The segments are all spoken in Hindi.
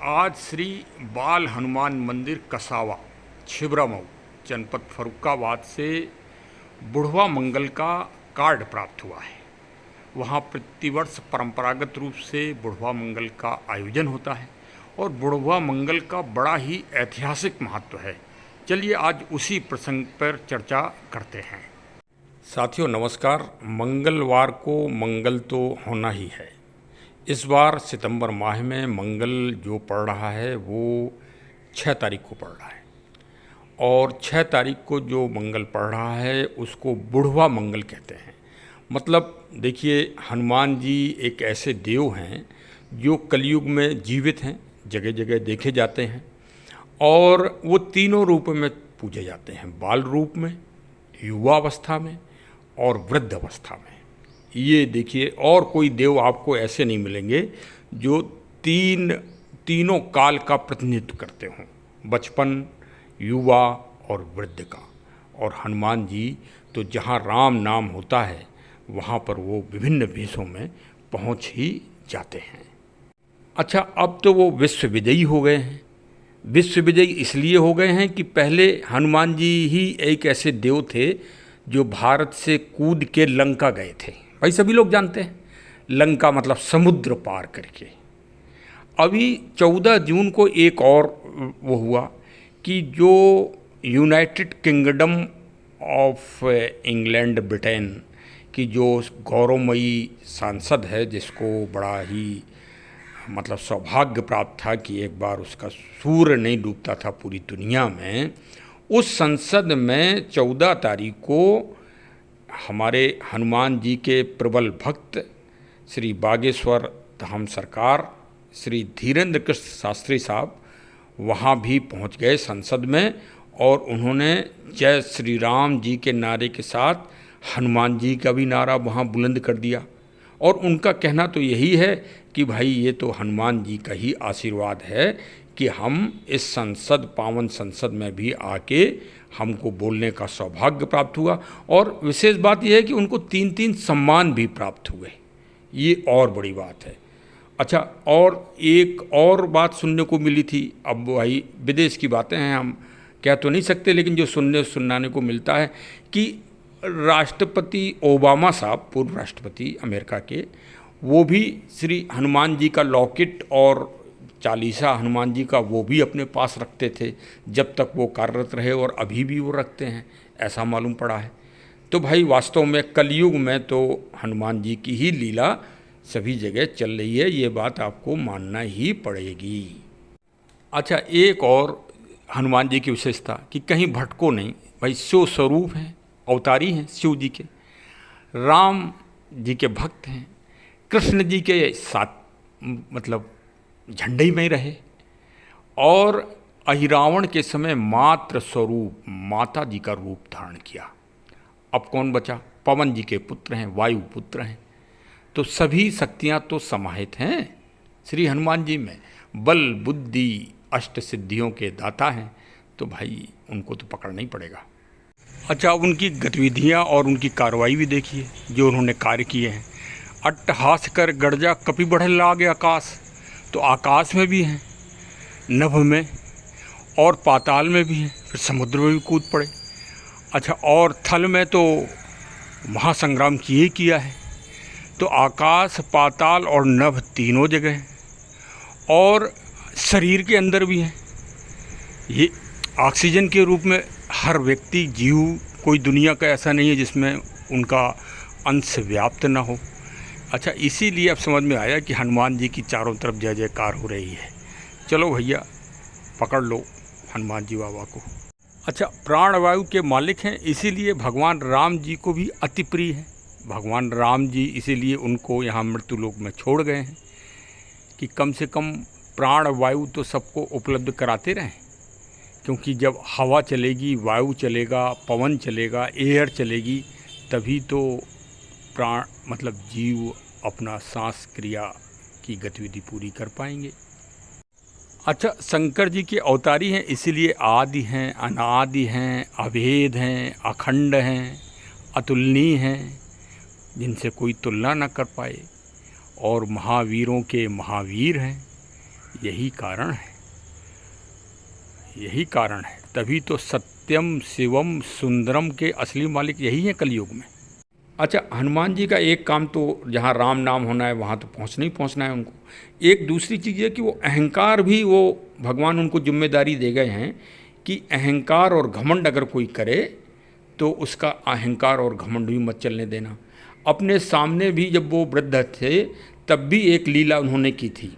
आज श्री बाल हनुमान मंदिर कसावा छिबरामऊ जनपद फर्रुखाबाद से बुढ़वा मंगल का कार्ड प्राप्त हुआ है। वहाँ प्रतिवर्ष परंपरागत रूप से बुढ़वा मंगल का आयोजन होता है और बुढ़वा मंगल का बड़ा ही ऐतिहासिक महत्व है। चलिए आज उसी प्रसंग पर चर्चा करते हैं। साथियों नमस्कार। मंगलवार को मंगल तो होना ही है। इस बार सितंबर माह में मंगल जो पड़ रहा है वो 6 तारीख को पड़ रहा है और 6 तारीख को जो मंगल पड़ रहा है उसको बुढ़वा मंगल कहते हैं। मतलब देखिए, हनुमान जी एक ऐसे देव हैं जो कलयुग में जीवित हैं, जगह जगह देखे जाते हैं और वो तीनों रूप में पूजे जाते हैं, बाल रूप में, युवा अवस्था में और वृद्ध अवस्था में। ये देखिए, और कोई देव आपको ऐसे नहीं मिलेंगे जो तीनों काल का प्रतिनिधित्व करते हों, बचपन, युवा और वृद्ध का। और हनुमान जी तो जहाँ राम नाम होता है वहाँ पर वो विभिन्न वेशों में पहुँच ही जाते हैं। अच्छा, अब तो वो विश्व विजयी हो गए हैं। विश्व विजयी इसलिए हो गए हैं कि पहले हनुमान जी ही एक ऐसे देव थे जो भारत से कूद के लंका गए थे। भाई सभी लोग जानते हैं, लंका मतलब समुद्र पार करके। अभी 14 जून को एक और वो हुआ कि जो United kingdom of England Britain की जो गौरवमयी सांसद है, जिसको बड़ा ही मतलब सौभाग्य प्राप्त था कि एक बार उसका सूर्य नहीं डूबता था पूरी दुनिया में, उस संसद में 14 तारीख को हमारे हनुमान जी के प्रबल भक्त श्री बागेश्वर धाम सरकार श्री धीरेन्द्र कृष्ण शास्त्री साहब वहाँ भी पहुँच गए संसद में और उन्होंने जय श्री राम जी के नारे के साथ हनुमान जी का भी नारा वहाँ बुलंद कर दिया। और उनका कहना तो यही है कि भाई ये तो हनुमान जी का ही आशीर्वाद है कि हम इस संसद, पावन संसद में भी आके हमको बोलने का सौभाग्य प्राप्त हुआ। और विशेष बात यह है कि उनको 3 सम्मान भी प्राप्त हुए। ये और बड़ी बात है। अच्छा, और एक और बात सुनने को मिली थी। अब भाई विदेश की बातें हैं, हम कह तो नहीं सकते, लेकिन जो सुनाने को मिलता है कि राष्ट्रपति ओबामा साहब, पूर्व राष्ट्रपति अमेरिका के, वो भी श्री हनुमान जी का लॉकेट और चालीसा हनुमान जी का वो भी अपने पास रखते थे जब तक वो कार्यरत रहे, और अभी भी वो रखते हैं, ऐसा मालूम पड़ा है। तो भाई वास्तव में कलयुग में तो हनुमान जी की ही लीला सभी जगह चल रही है, ये बात आपको मानना ही पड़ेगी। अच्छा, एक और हनुमान जी की विशेषता कि कहीं भटको नहीं। भाई शिव स्वरूप हैं, अवतारी हैं शिव जी के, राम जी के भक्त हैं, कृष्ण जी के साथ मतलब झंडे में रहे, और अहिरावण के समय मात्र स्वरूप माता जी का रूप धारण किया। अब कौन बचा? पवन जी के पुत्र हैं, वायु पुत्र हैं। तो सभी शक्तियां तो समाहित हैं श्री हनुमान जी में। बल बुद्धि अष्ट सिद्धियों के दाता हैं, तो भाई उनको तो पकड़ना ही पड़ेगा। अच्छा, उनकी गतिविधियां और उनकी कार्रवाई भी देखिए जो उन्होंने कार्य किए हैं। अट्टहास कर गर्जा कपि बढ़े लागे आकाश, तो आकाश में भी हैं, नभ में और पाताल में भी हैं, फिर समुद्र में भी कूद पड़े। अच्छा, और थल में तो महासंग्राम किए किया है। तो आकाश, पाताल और नभ तीनों जगह हैं, और शरीर के अंदर भी हैं। ये ऑक्सीजन के रूप में हर व्यक्ति, जीव, कोई दुनिया का ऐसा नहीं है जिसमें उनका अंश व्याप्त ना हो। अच्छा, इसीलिए अब समझ में आया कि हनुमान जी की चारों तरफ जय जयकार हो रही है। चलो भैया, पकड़ लो हनुमान जी बाबा को। अच्छा, प्राणवायु के मालिक हैं, इसीलिए भगवान राम जी को भी अति प्रिय है। भगवान राम जी इसीलिए उनको यहाँ मृत्यु लोक में छोड़ गए हैं कि कम से कम प्राणवायु तो सबको उपलब्ध कराते रहें, क्योंकि जब हवा चलेगी, वायु चलेगा, पवन चलेगा, एयर चलेगी, तभी तो प्राण मतलब जीव अपना सांस क्रिया की गतिविधि पूरी कर पाएंगे। अच्छा, शंकर जी के अवतारी हैं, इसीलिए आदि हैं, अनादि हैं, अभेद हैं, अखंड हैं, अतुलनीय हैं, जिनसे कोई तुलना न कर पाए, और महावीरों के महावीर हैं। यही कारण है, यही कारण है। तभी तो सत्यम शिवम सुंदरम के असली मालिक यही हैं कलयुग में। अच्छा, हनुमान जी का एक काम तो जहाँ राम नाम होना है वहाँ तो पहुँचना ही पहुँचना है उनको। एक दूसरी चीज़ है कि वो अहंकार भी, वो भगवान उनको जिम्मेदारी दे गए हैं कि अहंकार और घमंड अगर कोई करे तो उसका अहंकार और घमंड भी मत चलने देना। अपने सामने भी जब वो वृद्ध थे तब भी एक लीला उन्होंने की थी।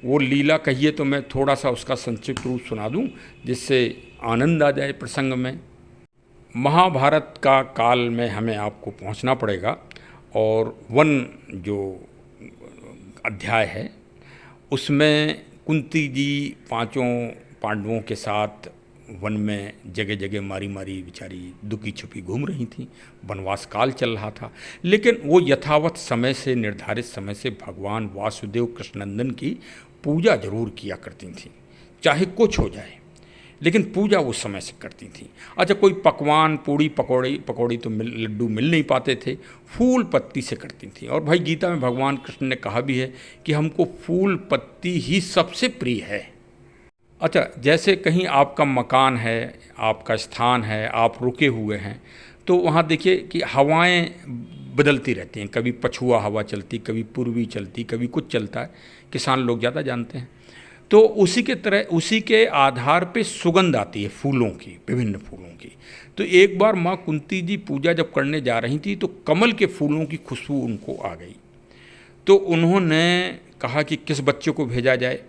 वो लीला कहिए तो मैं थोड़ा सा उसका संक्षिप्त रूप सुना दूं जिससे आनंद आ जाए प्रसंग में। महाभारत का काल में हमें आपको पहुंचना पड़ेगा और वन जो अध्याय है उसमें कुंती जी पांचों पांडवों के साथ वन में जगह जगह मारी मारी बेचारी दुखी छुपी घूम रही थी। वनवास काल चल रहा था, लेकिन वो यथावत समय से, निर्धारित समय से भगवान वासुदेव कृष्णनंदन की पूजा जरूर किया करती थी, चाहे कुछ हो जाए, लेकिन पूजा उस समय से करती थी। अच्छा, कोई पकवान पूड़ी पकौड़ी तो लड्डू मिल नहीं पाते थे, फूल पत्ती से करती थी। और भाई गीता में भगवान कृष्ण ने कहा भी है कि हमको फूल पत्ती ही सबसे प्रिय है। अच्छा, जैसे कहीं आपका मकान है, आपका स्थान है, आप रुके हुए हैं, तो वहाँ देखिए कि हवाएं बदलती रहती हैं। कभी पछुआ हवा चलती, कभी पूर्वी चलती, कभी कुछ चलता है, किसान लोग ज़्यादा जानते हैं। तो उसी के तरह, उसी के आधार पे सुगंध आती है फूलों की, विभिन्न फूलों की। तो एक बार माँ कुंती जी पूजा जब करने जा रही थी तो कमल के फूलों की खुशबू उनको आ गई। तो उन्होंने कहा कि किस बच्चे को भेजा जाए,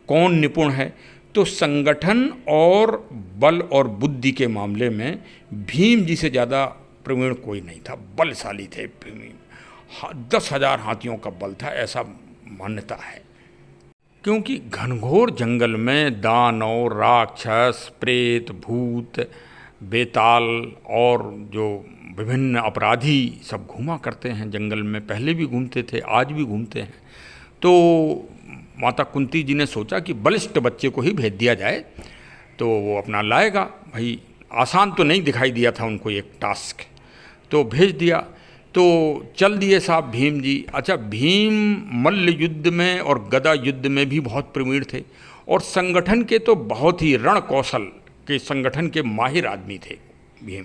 कौन निपुण है। तो संगठन और बल और बुद्धि के मामले में भीम जी से ज़्यादा प्रवीण कोई नहीं था। बलशाली थे भीम, 10,000 हाथियों का बल था, ऐसा मान्यता है। क्योंकि घनघोर जंगल में दानव, राक्षस, प्रेत, भूत, बेताल और जो विभिन्न अपराधी सब घूमा करते हैं जंगल में, पहले भी घूमते थे, आज भी घूमते हैं। तो माता कुंती जी ने सोचा कि बलिष्ठ बच्चे को ही भेज दिया जाए, तो वो अपना लाएगा। भाई आसान तो नहीं दिखाई दिया था उनको एक टास्क, तो भेज दिया। तो चल दिए साहब भीम जी। अच्छा, भीम मल्ल युद्ध में और गदा युद्ध में भी बहुत प्रवीण थे और संगठन के तो बहुत ही रण कौशल के, संगठन के माहिर आदमी थे भीम।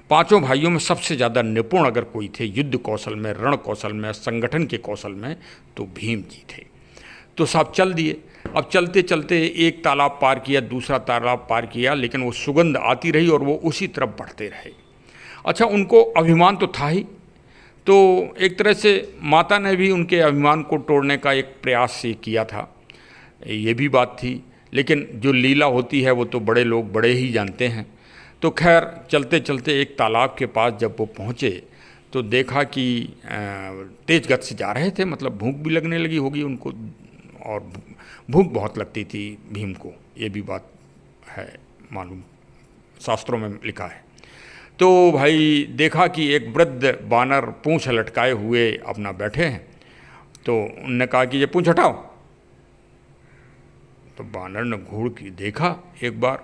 पांचों भाइयों में सबसे ज़्यादा निपुण अगर कोई थे युद्ध कौशल में, रण कौशल में, संगठन के कौशल में, तो भीम जी थे। तो साहब चल दिए। अब चलते चलते एक तालाब पार किया, दूसरा तालाब पार किया, लेकिन वो सुगंध आती रही और वो उसी तरफ बढ़ते रहे। अच्छा, उनको अभिमान तो था ही, तो एक तरह से माता ने भी उनके अभिमान को तोड़ने का एक प्रयास किया था, ये भी बात थी। लेकिन जो लीला होती है वो तो बड़े लोग बड़े ही जानते हैं। तो खैर चलते चलते एक तालाब के पास जब वो पहुँचे तो देखा कि तेज गति से जा रहे थे, मतलब भूख भी लगने लगी होगी उनको, और भूख बहुत लगती थी भीम को, ये भी बात है, मालूम शास्त्रों में लिखा है। तो भाई देखा कि एक वृद्ध बानर पूंछ लटकाए हुए अपना बैठे हैं। तो उनने कहा कि ये पूंछ हटाओ। तो बानर ने घूर के देखा एक बार,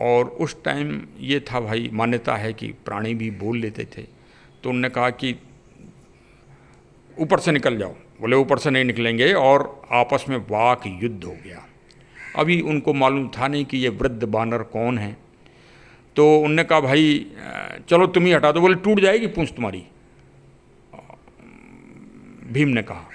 और उस टाइम ये था भाई, मान्यता है कि प्राणी भी बोल लेते थे। तो उनने कहा कि ऊपर से निकल जाओ। बोले ऊपर से नहीं निकलेंगे, और आपस में वाक युद्ध हो गया। अभी उनको मालूम था नहीं कि ये वृद्ध बानर कौन है। तो उनने कहा भाई चलो तुम ही हटा दो। बोले टूट जाएगी पूंछ तुम्हारी, भीम ने कहा।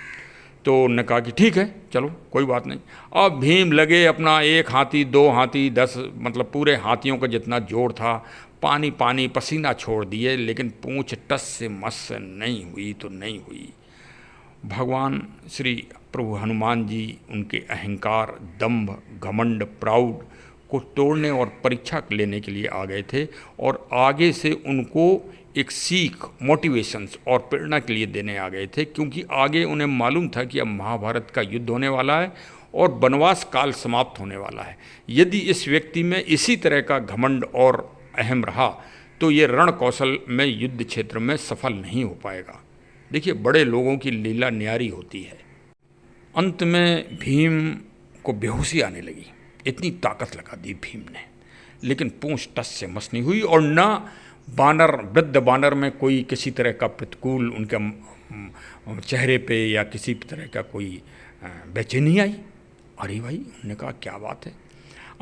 तो उन्होंने कहा कि ठीक है चलो कोई बात नहीं। अब भीम लगे अपना, एक हाथी, दो हाथी, 10, मतलब पूरे हाथियों का जितना जोर था, पानी पानी पसीना छोड़ दिए, लेकिन पूंछ टस से मस नहीं हुई तो नहीं हुई। भगवान श्री प्रभु हनुमान जी उनके अहंकार, दंभ, घमंड, प्राउड को तोड़ने और परीक्षा लेने के लिए आ गए थे, और आगे से उनको एक सीख, मोटिवेशंस और प्रेरणा के लिए देने आ गए थे। क्योंकि आगे उन्हें मालूम था कि अब महाभारत का युद्ध होने वाला है और वनवास काल समाप्त होने वाला है। यदि इस व्यक्ति में इसी तरह का घमंड और अहम रहा तो ये रण कौशल में, युद्ध क्षेत्र में सफल नहीं हो पाएगा। देखिए, बड़े लोगों की लीला न्यारी होती है। अंत में भीम को बेहोशी आने लगी, इतनी ताकत लगा दी भीम ने, लेकिन पूंछ टस से मस नहीं हुई। और ना बानर, वृद्ध बानर में कोई किसी तरह का प्रतिकूल उनके चेहरे पे या किसी तरह का कोई बेचैनी आई। अरे भाई, उन्होंने कहा क्या बात है।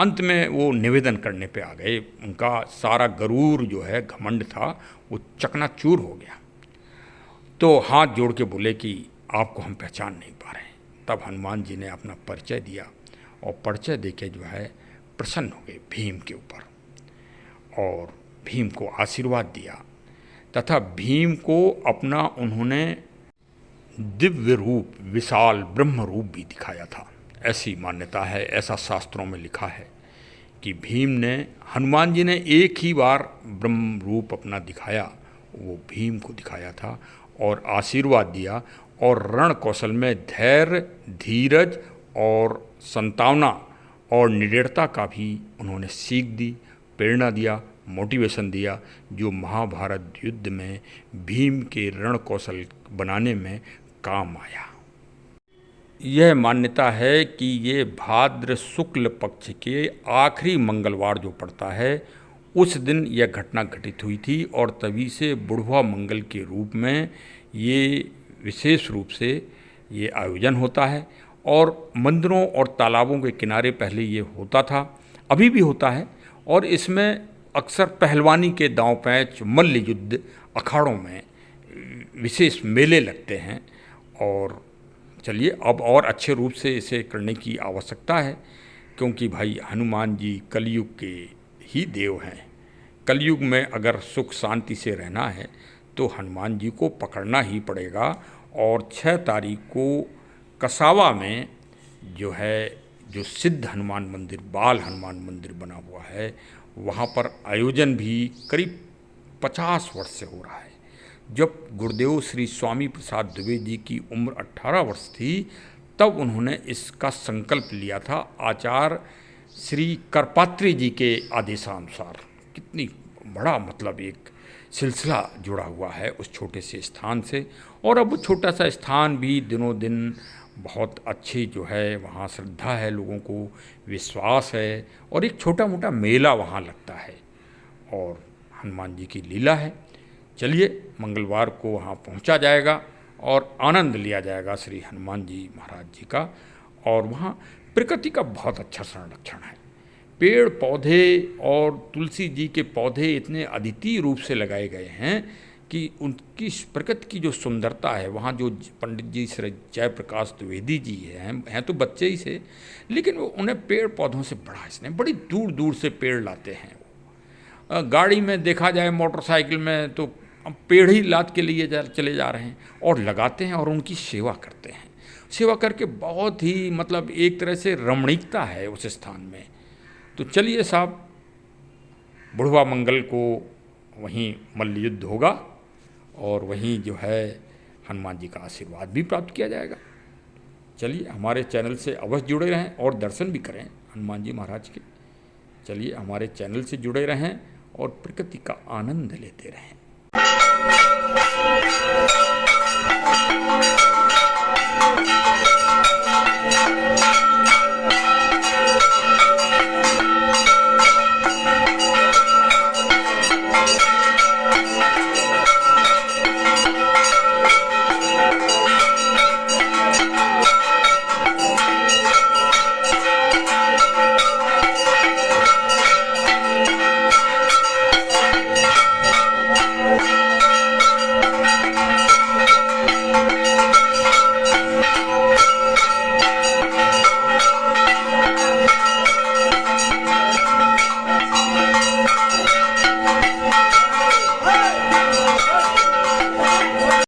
अंत में वो निवेदन करने पे आ गए, उनका सारा गरूर जो है, घमंड था, वो चकनाचूर हो गया। तो हाथ जोड़ के बोले कि आपको हम पहचान नहीं पा रहे हैं। तब हनुमान जी ने अपना परिचय दिया और परिचय देके जो है प्रसन्न हो गए भीम के ऊपर और भीम को आशीर्वाद दिया तथा भीम को अपना उन्होंने दिव्य रूप, विशाल ब्रह्म रूप भी दिखाया था। ऐसी मान्यता है, ऐसा शास्त्रों में लिखा है कि भीम ने, हनुमान जी ने एक ही बार ब्रह्म रूप अपना दिखाया, वो भीम को दिखाया था और आशीर्वाद दिया और रण कौशल में धैर्य, धीरज और संतावना और निडरता का भी उन्होंने सीख दी, प्रेरणा दिया, मोटिवेशन दिया, जो महाभारत युद्ध में भीम के रण कौशल बनाने में काम आया। यह मान्यता है कि ये भाद्र शुक्ल पक्ष के आखिरी मंगलवार जो पड़ता है, उस दिन यह घटना घटित हुई थी और तभी से बुढ़वा मंगल के रूप में ये विशेष रूप से ये आयोजन होता है। और मंदिरों और तालाबों के किनारे पहले ये होता था, अभी भी होता है, और इसमें अक्सर पहलवानी के दांव पैंच, मल्ल युद्ध, अखाड़ों में विशेष मेले लगते हैं। और चलिए, अब और अच्छे रूप से इसे करने की आवश्यकता है, क्योंकि भाई हनुमान जी कलयुग के ही देव हैं। कलयुग में अगर सुख शांति से रहना है तो हनुमान जी को पकड़ना ही पड़ेगा। और 6 तारीख को कसावा में जो है, जो सिद्ध हनुमान मंदिर, बाल हनुमान मंदिर बना हुआ है, वहाँ पर आयोजन भी करीब 50 वर्ष से हो रहा है। जब गुरुदेव श्री स्वामी प्रसाद दुबे जी की उम्र 18 वर्ष थी, तब उन्होंने इसका संकल्प लिया था आचार्य श्री करपात्री जी के आदेशानुसार। कितनी बड़ा, मतलब एक सिलसिला जुड़ा हुआ है उस छोटे से स्थान से। और अब वो छोटा सा स्थान भी दिनों दिन बहुत अच्छी जो है, वहाँ श्रद्धा है, लोगों को विश्वास है, और एक छोटा मोटा मेला वहाँ लगता है और हनुमान जी की लीला है। चलिए, मंगलवार को वहाँ पहुँचा जाएगा और आनंद लिया जाएगा श्री हनुमान जी महाराज जी का। और वहाँ प्रकृति का बहुत अच्छा संरक्षण है। पेड़ पौधे और तुलसी जी के पौधे इतने अद्वितीय रूप से लगाए गए हैं कि उनकी प्रकृति की जो सुंदरता है, वहाँ जो पंडित जी श्री जयप्रकाश द्विवेदी जी हैं तो बच्चे ही से, लेकिन वो उन्हें पेड़ पौधों से बड़ा स्नेह, बड़ी दूर दूर से पेड़ लाते हैं। वो गाड़ी में देखा जाए, मोटरसाइकिल में, तो पेड़ ही लाद के लिए चले जा रहे हैं और लगाते हैं और उनकी सेवा करते हैं। सेवा करके बहुत ही, मतलब एक तरह से रमणीकता है उस स्थान में। तो चलिए साहब, बुढ़वा मंगल को वहीं मल्ल युद्ध होगा और वहीं जो है हनुमान जी का आशीर्वाद भी प्राप्त किया जाएगा। चलिए, हमारे चैनल से अवश्य जुड़े रहें और दर्शन भी करें हनुमान जी महाराज के। चलिए, हमारे चैनल से जुड़े रहें और प्रकृति का आनंद लेते रहें।